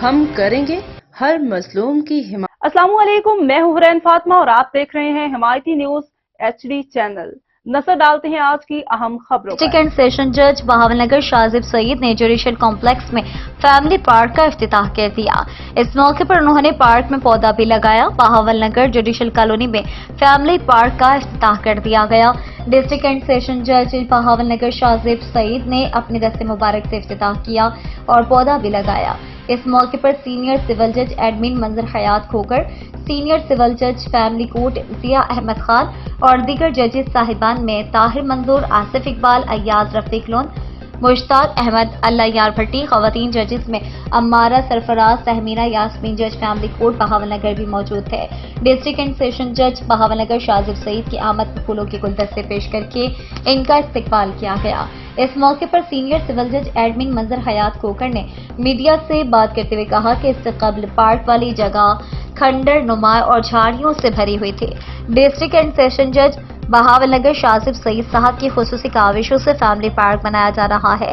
ہم کریں گے ہر مظلوم کی حمایت۔ السلام علیکم، میں ہوں حرین فاطمہ اور آپ دیکھ رہے ہیں حمایتی نیوز HD چینل۔ نظر ڈالتے ہیں آج کی اہم خبروں پر۔ ڈسٹرکٹ سیشن جج بہاول نگر شاذب سعید نے جوڈیشل کمپلیکس میں فیملی پارک کا افتتاح کر دیا۔ اس موقع پر انہوں نے پارک میں پودا بھی لگایا۔ بہاول نگر جوڈیشل کالونی میں فیملی پارک کا افتتاح کر دیا گیا۔ ڈسٹرکٹ سیشن جج بہاول نگر شاذب سعید نے اپنے دست مبارک سے افتتاح کیا اور پودا بھی لگایا۔ اس موقع پر سینئر سول جج ایڈمن منظر حیات کھوکر، سینئر سول جج فیملی کورٹ ضیاء احمد خان اور دیگر ججز صاحبان میں طاہر منظور، آصف اقبال، ایاز رفیق لون، مشتاق احمد، اللہ یار بھٹی، خواتین ججز میں امارہ سرفراز، تہمینہ یاسمین جج فیملی کورٹ بہاول نگر بھی موجود تھے۔ ڈسٹرکٹ اینڈ سیشن جج بہاول نگر شاذب سعید کی آمد پر پھولوں کے گلدستے پیش کر کے ان کا استقبال کیا گیا۔ اس موقع پر سینئر سول جج ایڈمن منظر حیات کھوکر نے میڈیا سے بات کرتے ہوئے کہا کہ اس سے قبل پارک والی جگہ کھنڈر نما اور جھاڑیوں سے بھری ہوئی تھی۔ ڈسٹرکٹ اینڈ سیشن جج بہاول نگر شاذب سعید صاحب کی خصوصی کاوشوں سے فیملی پارک بنایا جا رہا ہے۔